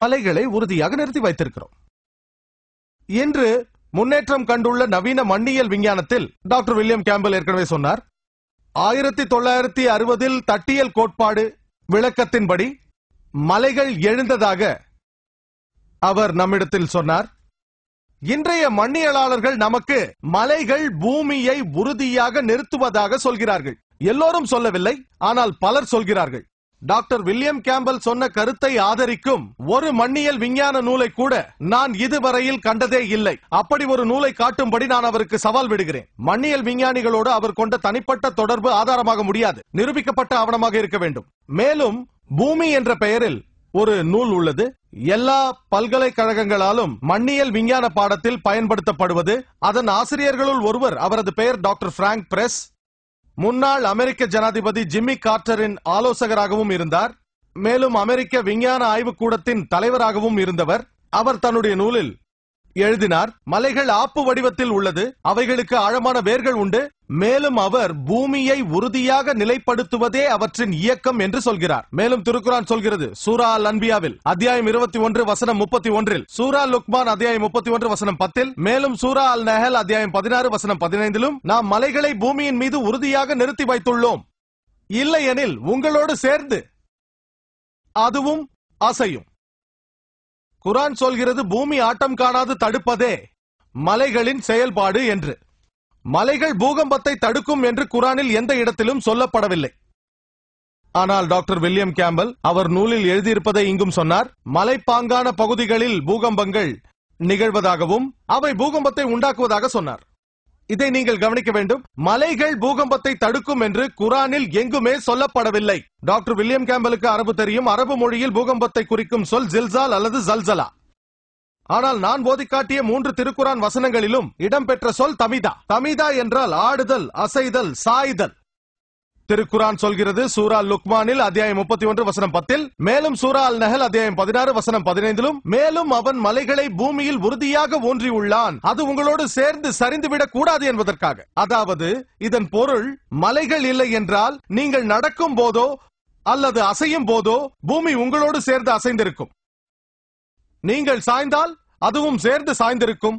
மலைகளை உறுதியாக நிறுத்தி வைத்திருக்கிறோம். இன்று முன்னேற்றம் கண்டுள்ள நவீன மண்ணியல் விஞ்ஞானத்தில் டாக்டர் வில்லியம் கேம்பல் ஏற்கனவே சொன்னார், 1960 தட்டியல் கோட்பாடு விளக்கத்தின்படி மலைகள் எழுந்ததாக அவர் நம்மிடத்தில் சொன்னார். இன்றைய மண்ணியலாளர்கள் நமக்கு மலைகள் பூமியை உறுதியாக நிறுத்துவதாக சொல்கிறார்கள். எல்லோரும் சொல்லவில்லை, ஆனால் பலர் சொல்கிறார்கள். டாக்டர் வில்லியம் கேம்பல் சொன்ன கருத்தை ஆதரிக்கும் ஒரு மண்ணியல் விஞ்ஞான நூலை கூட நான் இதுவரையில் கண்டதே இல்லை. அப்படி ஒரு நூலை காட்டும்படி நான் அவருக்கு சவால் விடுகிறேன். மண்ணியல் விஞ்ஞானிகளோடு அவர் கொண்ட தனிப்பட்ட தொடர்பு ஆதாரமாக முடியாது, நிரூபிக்கப்பட்ட ஆவணமாக இருக்க வேண்டும். மேலும் பூமி என்ற பெயரில் ஒரு நூல் உள்ளது. எல்லா பல்கலைக்கழகங்களாலும் மண்ணியல் விஞ்ஞான பாடத்தில் பயன்படுத்தப்படுவது. அதன் ஆசிரியர்களுள் ஒருவர், அவரது பெயர் டாக்டர் பிராங்க் பிரஸ், முன்னாள் அமெரிக்க ஜனாதிபதி ஜிம்மி கார்ட்டரின் ஆலோசகராகவும் இருந்தார். மேலும் அமெரிக்க விஞ்ஞான ஆய்வுக்கூடத்தின் தலைவராகவும் இருந்தவர். அவர் தன்னுடைய நூலில் எழுதினார், மலைகள் ஆப்பு வடிவத்தில் உள்ளது, அவைகளுக்கு ஆழமான வேர்கள் உண்டு. மேலும் அவர் பூமியை உறுதியாக நிலைப்படுத்துவதே அவற்றின் இயக்கம் என்று சொல்கிறார். மேலும் திருக்குரான் சொல்கிறது, சூரா அல் அன்பியாவில் அத்தியாயம் 21 வசனம் 31, சூரா லுக்மான் அத்தியாயம் 31 வசனம் 10, மேலும் சூரா அல் நஹல் அத்தியாயம் 16 வசனம் 15 நாம் மலைகளை பூமியின் மீது உறுதியாக நிறுத்தி வைத்துள்ளோம், இல்லையெனில் உங்களோடு சேர்ந்து அதுவும் அசையும். குரான் சொல்கிறது, பூமி ஆட்டம் காணாது தடுப்பதே மலைகளின் செயல்பாடு என்று. மலைகள் பூகம்பத்தை தடுக்கும் என்று குரானில் எந்த இடத்திலும் சொல்லப்படவில்லை. ஆனால் டாக்டர் வில்லியம் கேம்பல் அவர் நூலில் எழுதியிருப்பதை இங்கும் சொன்னார். மலைப்பாங்கான பகுதிகளில் பூகம்பங்கள் நிகழ்வதாகவும் அவை பூகம்பத்தை உண்டாக்குவதாக சொன்னார். இதை நீங்கள் கவனிக்க வேண்டும். மலைகள் பூகம்பத்தை தடுக்கும் என்று குரானில் எங்குமே சொல்லப்படவில்லை. டாக்டர் வில்லியம் கேம்பலுக்கு அரபு தெரியும். அரபு மொழியில் பூகம்பத்தை குறிக்கும் சொல் ஜில்சால் அல்லது ஜல்சலா. ஆனால் நான் போதிக்காட்டிய 3 திருக்குரான் வசனங்களிலும் இடம்பெற்ற சொல் தமிதா. தமிதா என்றால் ஆடுதல், அசைதல், சாய்தல். திருக்குரான் சொல்கிறது சூரா லுக்மானில் அத்தியாயம் 31 வசனம் 10, மேலும் சூரா அல் நஹல் அத்தியாயம் 16 வசனம் 15, மேலும் அவன் மலைகளை பூமியில் உறுதியாக ஊன்றியுள்ளான், அது உங்களோடு சேர்ந்து சரிந்துவிடக் கூடாது என்பதற்காக. அதாவது இதன் பொருள், மலைகள் இல்லை என்றால் நீங்கள் நடக்கும் போதோ அல்லது அசையும் போதோ பூமி உங்களோடு சேர்ந்து அசைந்திருக்கும். நீங்கள் சாய்ந்தால் அதுவும் சேர்ந்து சாய்ந்திருக்கும்.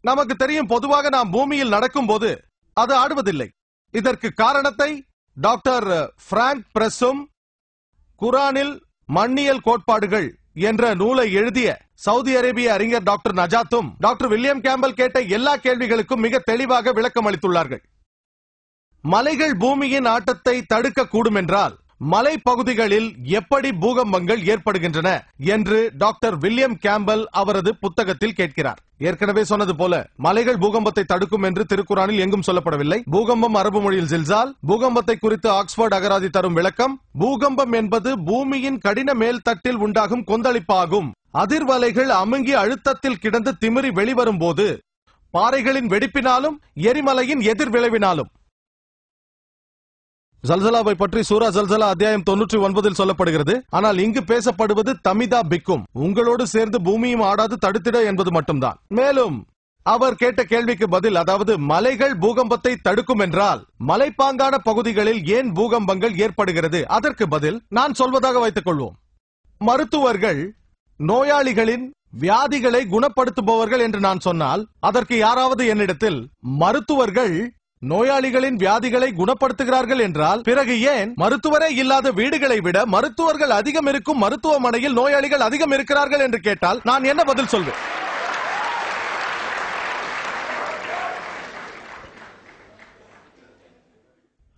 நமக்கு தெரியும், பொதுவாக நாம் பூமியில் நடக்கும் போது அது ஆடுவதில்லை. இதற்கு காரணத்தை டாக்டர் பிராங்க் பிரஸும் குரானில் மண்ணியல் கோட்பாடுகள் என்ற நூலை எழுதிய சவுதி அரேபிய அறிஞர் டாக்டர் நஜாத்தும் டாக்டர் வில்லியம் கேம்பல் கேட்ட எல்லா கேள்விகளுக்கும் மிக தெளிவாக விளக்கம் அளித்துள்ளார்கள். மலைகள் பூமியின் ஆட்டத்தை தடுக்க கூடும் என்றால் மலைப்பகுதிகளில் எப்படி பூகம்பங்கள் ஏற்படுகின்றன என்று டாக்டர் வில்லியம் கேம்பல் அவரது புத்தகத்தில் கேட்கிறார். ஏற்கனவே சொன்னது போல மலைகள் பூகம்பத்தை தடுக்கும் என்று திருக்குரானில் எங்கும் சொல்லப்படவில்லை. பூகம்பம் அரபு மொழியில் ஜில்சால். பூகம்பத்தை குறித்து ஆக்ஸ்போர்ட் அகராதி தரும் விளக்கம், பூகம்பம் என்பது பூமியின் கடின மேல் தட்டில் உண்டாகும் கொந்தளிப்பாகும். அதிர்வலைகள் அமுங்கி அழுத்தத்தில் கிடந்து திமிரி வெளிவரும் போது, பாறைகளின் வெடிப்பினாலும் எரிமலையின் எதிர் விளைவினாலும். ஜல்சலாவை பற்றி சூரா ஜல்சலா அத்தியாயம் 99 சொல்லப்படுகிறது. ஆனால் இங்கு பேசப்படுவது தமிதா பிக்கும், உங்களோடு சேர்ந்து பூமியும் ஆடாது தடுத்திட என்பது மட்டும்தான். மேலும் அவர் கேட்ட கேள்விக்கு பதில், அதாவது மலைகள் பூகம்பத்தை தடுக்கும் என்றால் மலைப்பாங்கான பகுதிகளில் ஏன் பூகம்பங்கள் ஏற்படுகிறது, அதற்கு பதில் நான் சொல்வதாக வைத்துக் கொள்வோம். மருத்துவர்கள் நோயாளிகளின் வியாதிகளை குணப்படுத்துபவர்கள் என்று நான் சொன்னால், அதற்கு யாராவது என்னிடத்தில் மருத்துவர்கள் நோயாளிகளின் வியாதிகளை குணப்படுத்துகிறார்கள் என்றால், பிறகு ஏன் மருத்துவரே இல்லாத வீடுகளை விட மருத்துவர்கள் அதிகம் இருக்கும் மருத்துவமனையில் நோயாளிகள் அதிகம் இருக்கிறார்கள் என்று கேட்டால் நான் என்ன பதில் சொல்வேன்?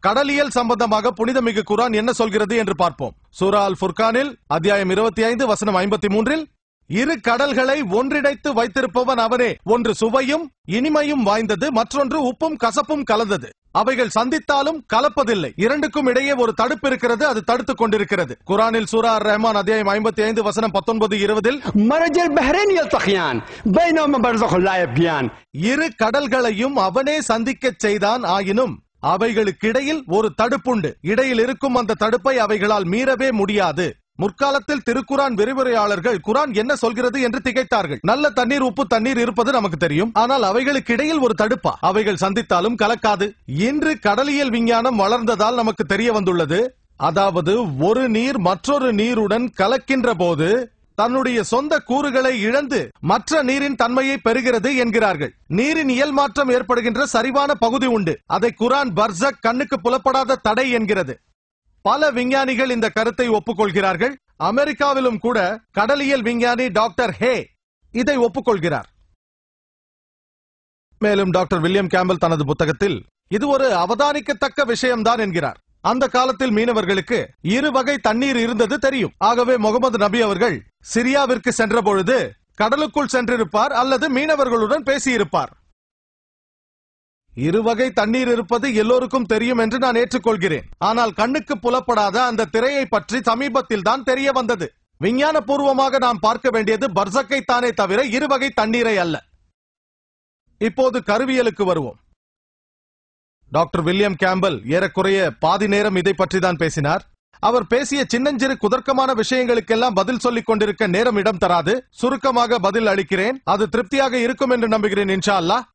கடலியல் சம்பந்தமாக புனிதமிகு குரான் என்ன சொல்கிறது என்று பார்ப்போம். சூரா அல் ஃபுர்கானில் அத்தியாயம் 25 வசனம் 53, இரு கடல்களை ஒன்றிணைத்து வைத்திருப்பவன் அவனே, ஒன்று சுவையும் இனிமையும் வாய்ந்தது, மற்றொன்று உப்பும் கசப்பும் கலந்தது. அவைகள் சந்தித்தாலும் கலப்பதில்லை, இரண்டுக்கும் இடையே ஒரு தடுப்பு இருக்கிறது, அது தடுத்துக் கொண்டிருக்கிறது. குரானில் சூரா அர் ரஹ்மான் அத்தியாயம் 55 வசனம் 19-20, மரஜல் பஹ்ரைன் யல்தகியான் பைனஹுமா பர்ஸகுல் லா யப்கியான், இரு கடல்களையும் அவனே சந்திக்கச் செய்தான், ஆயினும் அவைகளுக்கிடையில் ஒரு தடுப்புண்டு, இடையில் இருக்கும் அந்த தடுப்பை அவைகளால் மீறவே முடியாது. முற்காலத்தில் திருக்குரான் விரிவுரையாளர்கள் குரான் என்ன சொல்கிறது என்று திகைத்தார்கள். நல்ல தண்ணீர், உப்பு தண்ணீர் இருப்பது நமக்கு தெரியும், ஆனால் அவைகளுக்கு இடையில் ஒரு தடுப்பா, அவைகள் சந்தித்தாலும் கலக்காது. இன்று கடலியல் விஞ்ஞானம் வளர்ந்ததால் நமக்கு தெரிய வந்துள்ளது, அதாவது ஒரு நீர் மற்றொரு நீருடன் கலக்கின்ற போது தன்னுடைய சொந்த கூறுகளை இழந்து மற்ற நீரின் தன்மையை பெறுகிறது என்கிறார்கள். நீரின் இயல் மாற்றம் ஏற்படுகின்ற சரிவான பகுதி உண்டு. அதை குரான் பர்சக் கண்ணுக்கு புலப்படாத தடை என்கிறது. பல விஞ்ஞானிகள் இந்த கருத்தை ஒப்புக்கொள்கிறார்கள். அமெரிக்காவிலும் கூட கடலியல் விஞ்ஞானி டாக்டர் ஹே இதை ஒப்புக்கொள்கிறார். மேலும் டாக்டர் வில்லியம் கேம்பல் தனது புத்தகத்தில் இது ஒரு அவதானிக்கத்தக்க விஷயம்தான் என்கிறார். அந்த காலத்தில் மீனவர்களுக்கு இரு வகை தண்ணீர் இருந்தது தெரியும். ஆகவே முகமது நபி அவர்கள் சிரியாவிற்கு சென்ற பொழுது கடலுக்குள் சென்றிருப்பார் அல்லது மீனவர்களுடன் பேசியிருப்பார். இருவகை தண்ணீர் இருப்பது எல்லோருக்கும் தெரியும் என்று நான் ஏற்றுக்கொள்கிறேன். ஆனால் கண்ணுக்கு புலப்படாத அந்த திரையை பற்றி சமீபத்தில் தான் தெரிய வந்தது. விஞ்ஞான பூர்வமாக நாம் பார்க்க வேண்டியது பர்சக்கை தானே தவிர இருவகை தண்ணீரை அல்ல. இப்போது கருவியலுக்கு வருவோம். டாக்டர் வில்லியம் கேம்பல் ஏறக்குறைய பாதி நேரம் இதை பற்றி தான் பேசினார். அவர் பேசிய சின்னஞ்சிறு குதர்க்கமான விஷயங்களுக்கெல்லாம் பதில் சொல்லிக் கொண்டிருக்க நேரம் இடம் தராது. சுருக்கமாக பதில் அளிக்கிறேன். அது திருப்தியாக இருக்கும் என்று நம்புகிறேன் இன்ஷா அல்லாஹ்.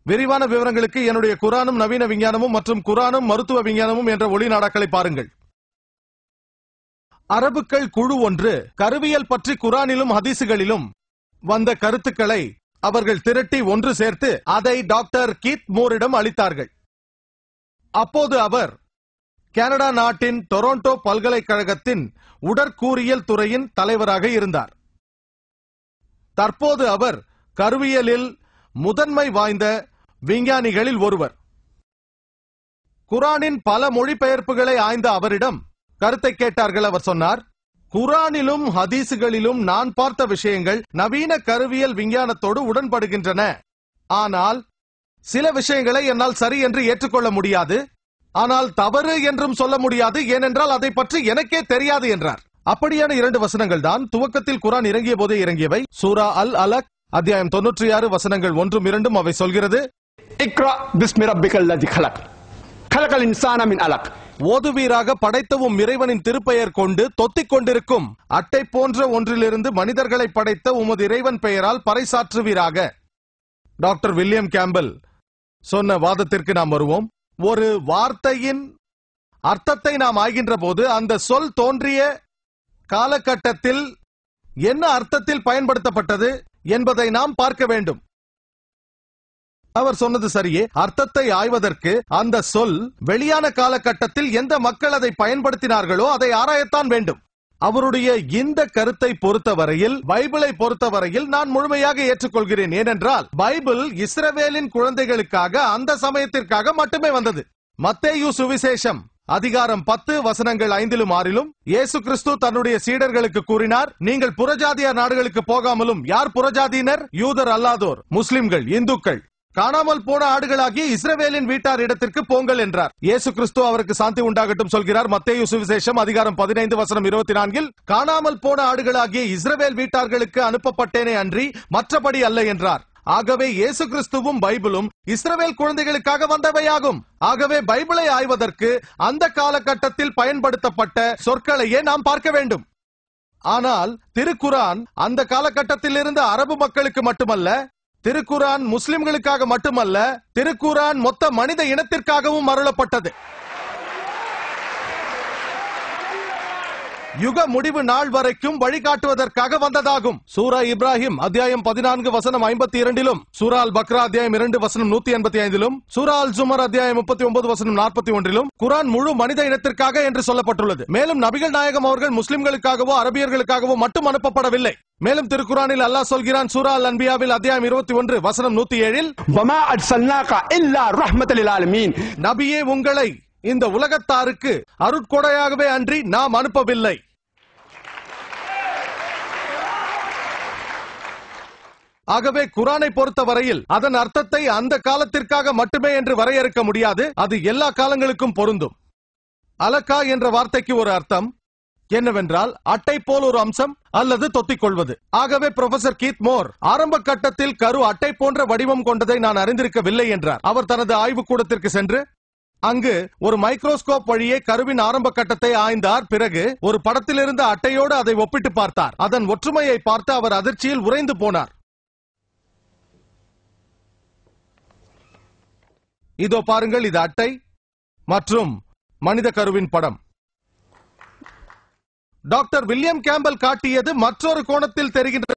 விரிவான விவரங்களுக்கு என்னுடைய குரானும் நவீன விஞ்ஞானமும் மற்றும் குரானும் மருத்துவ விஞ்ஞானமும் என்ற ஒளி நாடாக்களை பாருங்கள். அரபுக்கள் குழு ஒன்று கருவியல் பற்றி குரானிலும் ஹதீசுகளிலும் வந்த கருத்துக்களை அவர்கள் திரட்டி ஒன்று சேர்த்து அதை டாக்டர் கீத் மூரிடம் அளித்தார்கள். அப்போது அவர் கனடா நாட்டின் டொரண்டோ பல்கலைக்கழகத்தின் உடற்கூறியல் துறையின் தலைவராக இருந்தார். தற்போது அவர் கருவியலில் முதன்மை வாய்ந்த விஞ்ஞானிகளில் ஒருவர். குரானின் பல மொழிபெயர்ப்புகளை ஆய்ந்த அவரிடம் கருத்தை கேட்டார்கள். அவர் சொன்னார், குரானிலும் ஹதீசுகளிலும் நான் பார்த்த விஷயங்கள் நவீன கருவியல் விஞ்ஞானத்தோடு உடன்படுகின்றன. ஆனால் சில விஷயங்களை என்னால் சரி என்று ஏற்றுக்கொள்ள முடியாது, ஆனால் தவறு என்றும் சொல்ல முடியாது, ஏனென்றால் அதை பற்றி எனக்கே தெரியாது என்றார். அப்படியான 2 வசனங்கள் தான் துவக்கத்தில் குரான் இறங்கிய போதே இறங்கியவை. சூரா அல் அலக் அத்தியாயம் 96 வசனங்கள் 1, 2 அவை சொல்கிறது, இக்ரா பிஸ்மி ரப்பிக்கல் லதி கலக் கலகல் இன்சான மின் அலக். ஓதுவீராக படைத்தவும் இறைவனின் திருப்பெயர் கொண்டு தொத்திக் கொண்டிருக்கும் அட்டை போன்ற ஒன்றிலிருந்து மனிதர்களை படைத்த உமது இறைவன் பெயரால் பறைசாற்றுவீராக. டாக்டர் வில்லியம் கேம்பல் சொன்ன வாதத்திற்கு நாம் வருவோம். ஒரு வார்த்தையின் அர்த்தத்தை நாம் ஆய்கின்ற போது அந்த சொல் தோன்றிய காலகட்டத்தில் என்ன அர்த்தத்தில் பயன்படுத்தப்பட்டது என்பதை நாம் பார்க்க வேண்டும். அவர் சொன்னது சரியே. அர்த்தத்தை ஆய்வதற்கு அந்த சொல் வெளியான காலகட்டத்தில் எந்த மக்கள் அதை பயன்படுத்தினார்களோ அதை ஆராயத்தான் வேண்டும். அவருடைய இந்த கருத்தை பொறுத்தவரையில், பைபிளை பொறுத்தவரையில் நான் முழுமையாக ஏற்றுக்கொள்கிறேன். ஏனென்றால் பைபிள் இஸ்ரவேலின் குழந்தைகளுக்காக அந்த சமயத்திற்காக மட்டுமே வந்தது. மத்தேயு சுவிசேஷம் அதிகாரம் 10 வசனங்கள் 5லும் 6லும் இயேசு கிறிஸ்து தன்னுடைய சீடர்களுக்கு கூறினார், நீங்கள் புறஜாதியார் நாடுகளுக்கு போகாமலும். யார் புறஜாதியினர்? யூதர் அல்லாதோர், முஸ்லிம்கள், இந்துக்கள். காணாமல் போன ஆடுகளாகிய இஸ்ரவேலின் வீட்டார் இடத்திற்கு போங்கள் என்றார். இயேசு கிறிஸ்து அவருக்கு சாந்தி உண்டாகட்டும் சொல்கிறார். மத்தேயு சுவிசேஷம் அதிகாரம் 15 வசனம் 24 காணாமல் போன ஆடுகளாகிய இஸ்ரவேல் வீட்டார்களுக்கு அனுப்பப்பட்டேனே அன்றி மற்றபடி அல்ல என்றார். ஆகவே இயேசு கிறிஸ்துவும் பைபிளும் இஸ்ரவேல் குழந்தைகளுக்காக வந்தவையாகும். ஆகவே பைபிளை ஆய்வதற்கு அந்த காலகட்டத்தில் பயன்படுத்தப்பட்ட சொற்களையே நாம் பார்க்க வேண்டும். ஆனால் திருக்குரான் அந்த காலகட்டத்தில் இருந்த அரபு மக்களுக்கு மட்டுமல்ல, திருக்குரான் முஸ்லிம்களுக்காக மட்டுமல்ல, திருக்குரான் மொத்த மனித இனத்திற்காகவும் அருளப்பட்டது. யுக முடிவு நாள் வரைக்கும் வழிகாட்டுவதற்காக வந்ததாகும். சூரா இப்ராஹிம் அத்தியாயம் 14 வசனம் 52லும், சூரா அல் பக்ரா அத்தியாயம் 2 வசனம் 185லும், சூரா அல் ஜுமர் அத்தியாயம் 39 வசனம் 41லும் குரான் முழு மனித இனத்திற்காக என்று சொல்லப்பட்டுள்ளது. மேலும் நபிகள் நாயகம் அவர்கள் முஸ்லிம்களுக்காகவோ அரபியர்களுக்காகவோ மட்டும் அனுப்பப்படவில்லை. மேலும் திருக்குரானில் அல்லாஹ் சொல்கிறான், சூரா அல் அன்பியாவில் அத்தியாயம் 21 வசனம் 107ல், வமா அர்சல்னாக இல்லா ரஹ்மத்தல் லில் ஆலமீன். நபியே, உங்களை இந்த உலகத்தாருக்கு அருட்கொடையாகவே அன்றி நாம் அனுப்பவில்லை. ஆகவே குரானை பொறுத்தவரையில் அதன் அர்த்தத்தை அந்த காலத்திற்காக மட்டுமே என்று வரையறுக்க முடியாது. அது எல்லா காலங்களுக்கும் பொருந்தும். அலக்கா என்ற வார்த்தைக்கு ஒரு அர்த்தம் என்னவென்றால் அட்டை போல் ஒரு அம்சம் அல்லது தொத்திக் கொள்வது. ஆகவே புரொஃபசர் கீத் மோர் ஆரம்ப கட்டத்தில் கரு அட்டை போன்ற வடிவம் கொண்டதை நான் அறிந்திருக்கவில்லை என்றார். அவர் தனது ஆய்வுக்கூடத்திற்கு சென்று அங்கு ஒரு மைக்ரோஸ்கோப் வழியே கருவின் ஆரம்ப கட்டத்தை ஆய்ந்தார். பிறகு ஒரு படத்திலிருந்து அட்டையோடு அதை ஒப்பிட்டு பார்த்தார். அதன் ஒற்றுமையை பார்த்து அவர் அதிர்ச்சியில் உறைந்து போனார். இதோ பாருங்கள், இது அட்டை மற்றும் மனித கருவின் படம். டாக்டர் வில்லியம் கேம்பல் காட்டியது மற்றொரு கோணத்தில் தெரிகின்றது.